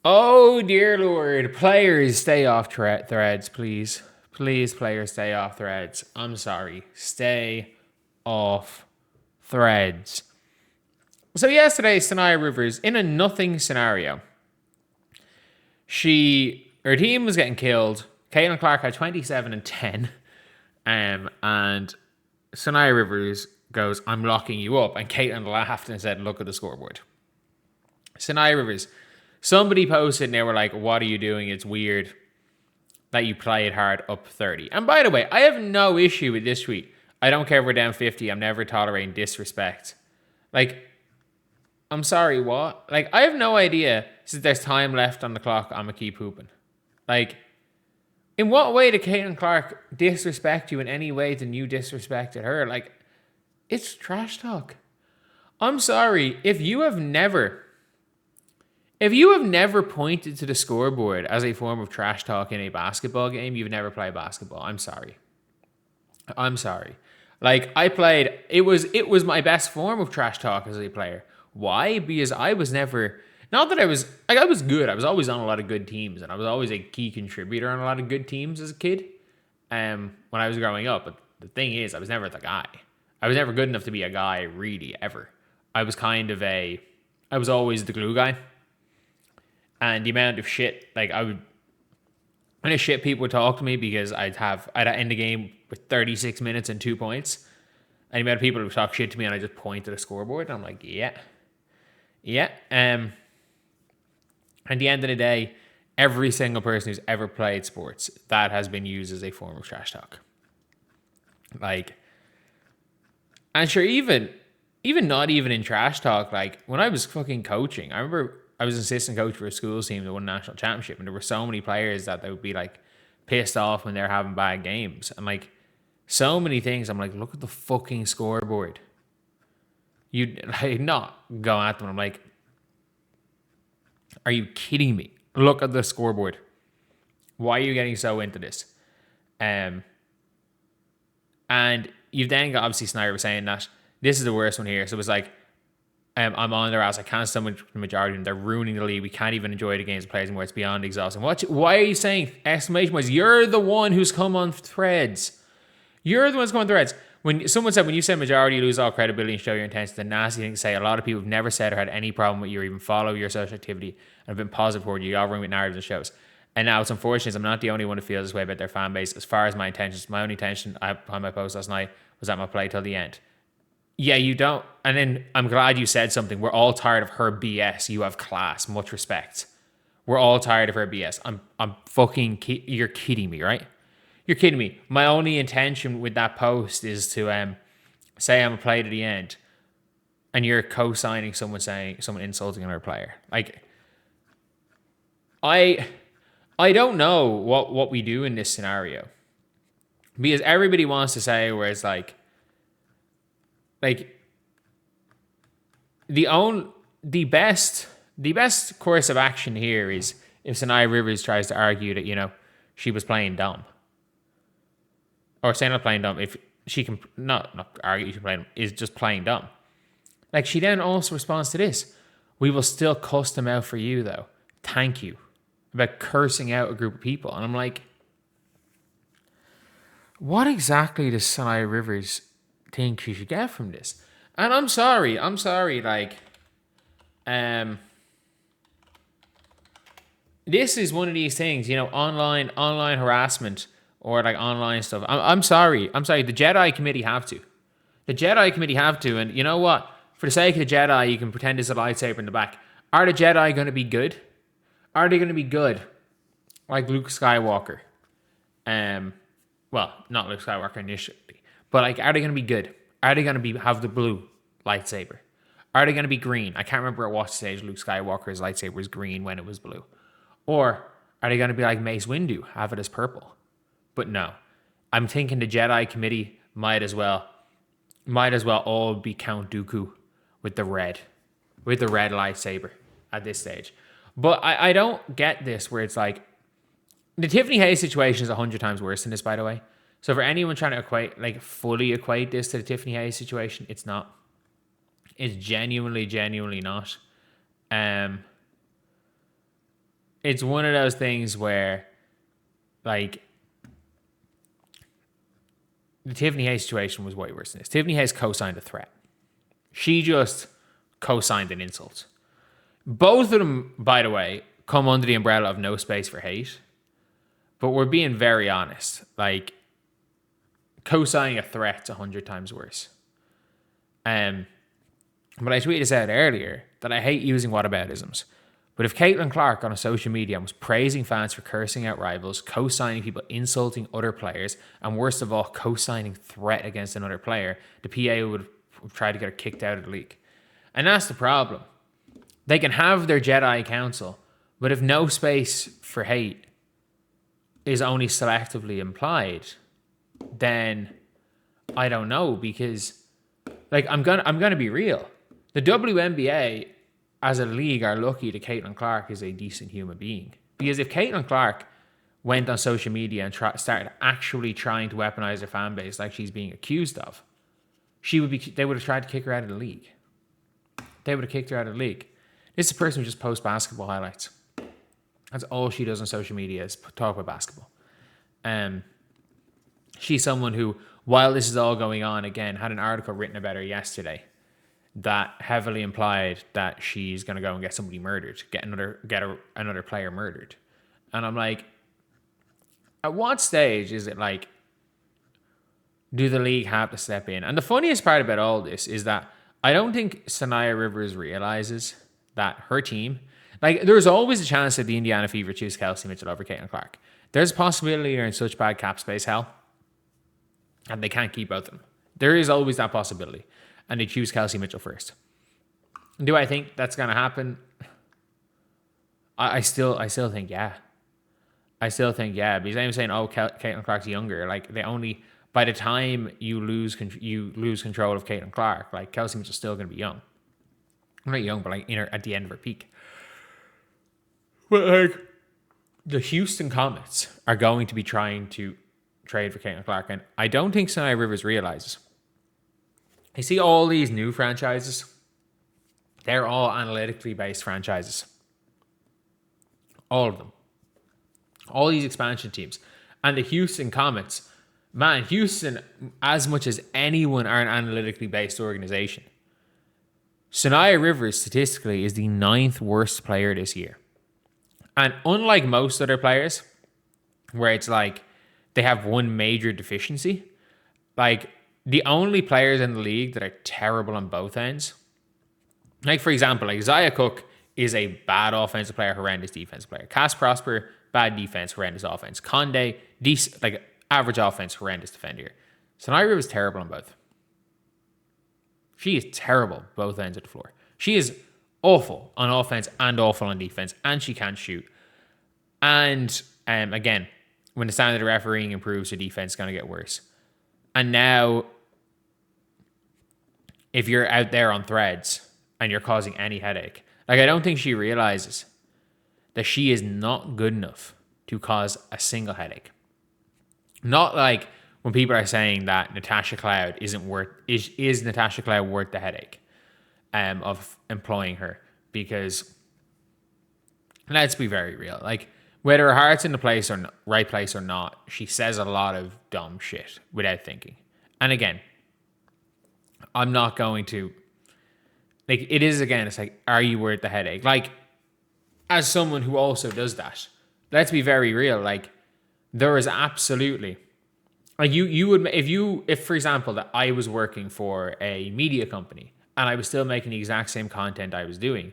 Oh, dear Lord. Players, stay off threads, please. Please, players, stay off threads. I'm sorry. Stay off threads. So yesterday, Saniya Rivers, in a nothing scenario, her team was getting killed. Caitlin Clark had 27 and 10. And Saniya Rivers goes, I'm locking you up. And Caitlin laughed and said, look at the scoreboard. Saniya Rivers, somebody posted and they were like, what are you doing? It's weird that you play it hard up 30. And by the way, I have no issue with this tweet. I don't care if we're down 50. I'm never tolerating disrespect. Like, I'm sorry, what? Like, I have no idea. Since there's time left on the clock, I'm going to keep hooping. Like, in what way did Caitlin Clark disrespect you in any way than you disrespected her? Like, it's trash talk. I'm sorry. If you have never pointed to the scoreboard as a form of trash talk in a basketball game, you've never played basketball. I'm sorry. Like, I played, it was my best form of trash talk as a player. Why? Because I was never, not that I was, like, I was good. I was always on a lot of good teams, and I was always a key contributor on a lot of good teams as a kid when I was growing up. But the thing is, I was never the guy. I was never good enough to be a guy, really, ever. I was always the glue guy. And the amount of shit, like, people would talk to me because I'd end the game with 36 minutes and 2 points. And the amount of people who would talk shit to me and I just point to the scoreboard and I'm like, yeah. At the end of the day, every single person who's ever played sports, that has been used as a form of trash talk. Like, and sure, even not even in trash talk, like, when I was fucking coaching, I remember I was an assistant coach for a schools team that won a national championship, and there were so many players that they would be like pissed off when they're having bad games. And like, so many things, I'm like, look at the fucking scoreboard. You like not go at them. I'm like, are you kidding me? Look at the scoreboard. Why are you getting so into this? And you've then got, obviously, Snyder was saying that this is the worst one here. So it was like, I'm on their ass. I can't stomach the majority of them. They're ruining the league. We can't even enjoy the games of players anymore. It's beyond exhausting. Why are you saying exclamation marks? You're the one who's come on threads. You're the one who's come on threads. When someone said, when you say majority, you lose all credibility and show your intent, it's the nasty thing to say. A lot of people have never said or had any problem with you or even follow your social activity and have been positive toward you. You're with narratives and shows. And now it's unfortunate I'm not the only one who feels this way about their fan base. As far as my intentions, my only intention on my post last night was that I'm going to play till the end. Yeah, you don't. And then I'm glad you said something. We're all tired of her BS. You have class. Much respect. We're all tired of her BS. I'm fucking, you're kidding me, right? You're kidding me. My only intention with that post is to say I'm a play to the end, and you're co-signing someone insulting another player. Like, I don't know what we do in this scenario, because everybody wants to say where it's like the best course of action here is if Saniya Rivers tries to argue that, you know, she was playing dumb. Or saying not playing dumb, if she can not argue she's playing dumb, is just playing dumb. Like, she then also responds to this. We will still cuss them out for you, though. Thank you. About cursing out a group of people. And I'm like, what exactly does Saniya Rivers think she should get from this? And I'm sorry, like, this is one of these things, you know, online harassment or like online stuff. I'm sorry. The Jedi committee have to. And you know what? For the sake of the Jedi, you can pretend there's a lightsaber in the back. Are the Jedi going to be good? Are they going to be good? Like Luke Skywalker. Well, not Luke Skywalker initially. But like, are they going to be good? Are they going to have the blue lightsaber? Are they going to be green? I can't remember at what stage Luke Skywalker's lightsaber was green when it was blue. Or are they going to be like Mace Windu, have it as purple? But no. I'm thinking the Jedi committee might as well all be Count Dooku with the red lightsaber at this stage. But I don't get this where it's like, the Tiffany Hayes situation is 100 times worse than this, by the way. So for anyone trying to fully equate this to the Tiffany Hayes situation, it's not. It's genuinely not. it's one of those things where, like, the Tiffany Hayes situation was way worse than this. Tiffany Hayes co-signed a threat. She just co-signed an insult. Both of them, by the way, come under the umbrella of no space for hate. But we're being very honest. Like, co-signing a threat's 100 times worse. But I tweeted this out earlier that I hate using whataboutisms. But if Caitlin Clark on a social media was praising fans for cursing out rivals, co-signing people insulting other players, and worst of all, co-signing threat against another player, the PA would try to get her kicked out of the league. And that's the problem. They can have their Jedi Council, but if no space for hate is only selectively implied, then I don't know, because, like, I'm gonna be real. The WNBA as a league are lucky that Caitlin Clark is a decent human being. Because if Caitlin Clark went on social media and started actually trying to weaponize her fan base like she's being accused of, they would have tried to kick her out of the league. They would have kicked her out of the league. This is a person who just posts basketball highlights. That's all she does on social media, is talk about basketball. She's someone who, while this is all going on, again, had an article written about her yesterday that heavily implied that she's going to go and get somebody murdered, get another player murdered. And I'm like, at what stage is it like, do the league have to step in? And the funniest part about all this is that I don't think Saniya Rivers realizes that her team, like, there's always a chance that the Indiana Fever choose Kelsey Mitchell over Caitlin Clark. There's a possibility they're in such bad cap space hell and they can't keep both of them. There is always that possibility. And they choose Kelsey Mitchell first. Do I think that's going to happen? I still think yeah. I still think yeah. Because I'm saying, oh, Caitlin Clark's younger. Like, by the time you lose control of Caitlin Clark, like, Kelsey Mitchell's still going to be young. Not young, but like at the end of her peak. But like, the Houston Comets are going to be trying to trade for Caitlin Clark, and I don't think Saniya Rivers realizes. You see all these new franchises, they're all analytically based franchises. All of them. All these expansion teams. And the Houston Comets, man, Houston, as much as anyone, are an analytically based organization. Saniya Rivers, statistically, is the 9th worst player this year. And unlike most other players, where it's like they have one major deficiency, like, the only players in the league that are terrible on both ends, like, for example, like, Zaya Cook is a bad offensive player, horrendous defensive player. Cass Prosper, bad defense, horrendous offense. Conde, decent, like, average offense, horrendous defender. Saniya Rivers is terrible on both. She is terrible both ends of the floor. She is awful on offense and awful on defense, and she can't shoot. And again, when the standard of refereeing improves, the defense is going to get worse. And now, if you're out there on threads and you're causing any headache, like, I don't think she realizes that she is not good enough to cause a single headache. Not like when people are saying that Natasha Cloud is Natasha Cloud worth the headache of employing her? Because let's be very real. Like, whether her heart's in the right place or not, she says a lot of dumb shit without thinking. And again, I'm not going to, like, it is, again, it's like, are you worth the headache? Like, as someone who also does that, let's be very real. Like, there is absolutely, like, you would, if for example, that I was working for a media company and I was still making the exact same content I was doing,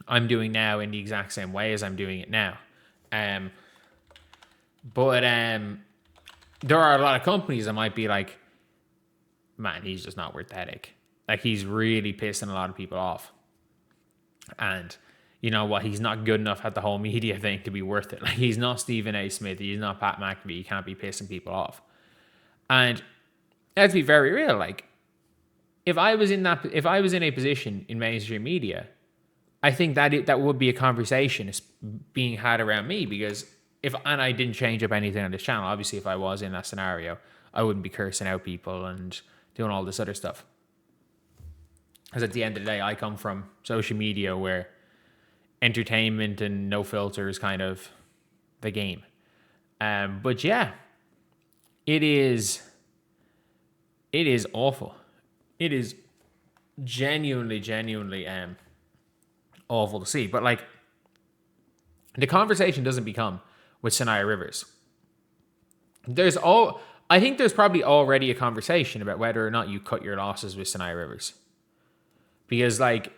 I'm doing now in the exact same way as I'm doing it now. But there are a lot of companies that might be like, man, he's just not worth the headache. Like, he's really pissing a lot of people off. And you know what? He's not good enough at the whole media thing to be worth it. Like, he's not Stephen A. Smith. He's not Pat McAfee. He can't be pissing people off. And let's be very real. Like, if I was in a position in mainstream media, I think that would be a conversation being had around me, because and I didn't change up anything on this channel. Obviously, if I was in that scenario, I wouldn't be cursing out people and doing all this other stuff. Because at the end of the day, I come from social media where entertainment and no filters kind of the game. But yeah, it is awful. It is genuinely awful to see. But like, the conversation doesn't become with Saniya Rivers. I think there's probably already a conversation about whether or not you cut your losses with Saniya Rivers. Because like,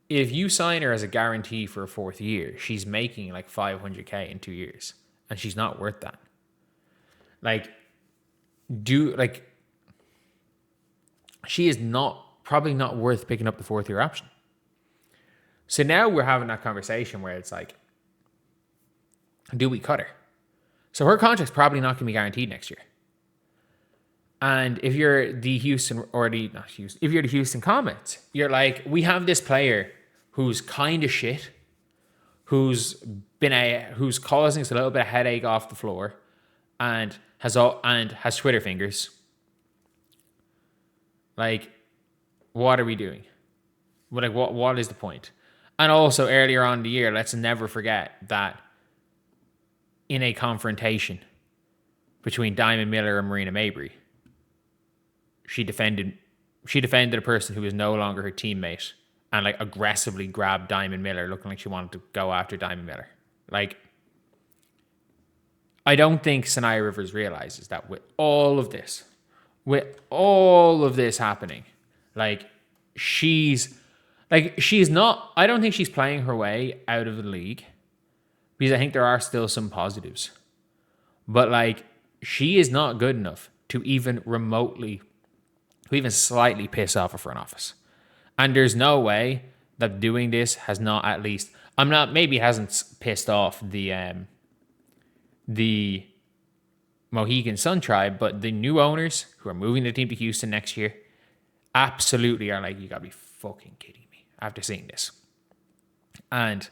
if you sign her as a guarantee for a 4th year, she's making like $500K in 2 years, and she's not worth that. Like, she is probably not worth picking up the 4th year option. So now we're having that conversation where it's like, do we cut her? So her contract's probably not going to be guaranteed next year. And if you're the Houston Comets, you're like, we have this player who's kind of shit, who's causing us a little bit of headache off the floor, and has Twitter fingers. Like, what are we doing? Like, what is the point? And also, earlier on in the year, let's never forget that in a confrontation between Diamond Miller and Breanna Mabry, she defended a person who was no longer her teammate and like aggressively grabbed Diamond Miller, looking like she wanted to go after Diamond Miller. Like, I don't think Saniya Rivers realizes that with all of this happening, I don't think she's playing her way out of the league, because I think there are still some positives. But like, she is not good enough to even slightly piss off a front office. And there's no way that doing this has not at least, hasn't pissed off the Mohegan Sun tribe, but the new owners who are moving the team to Houston next year absolutely are like, you gotta be fucking kidding me after seeing this. And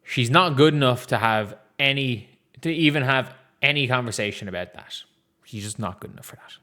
she's not good enough to even have any conversation about that. She's just not good enough for that.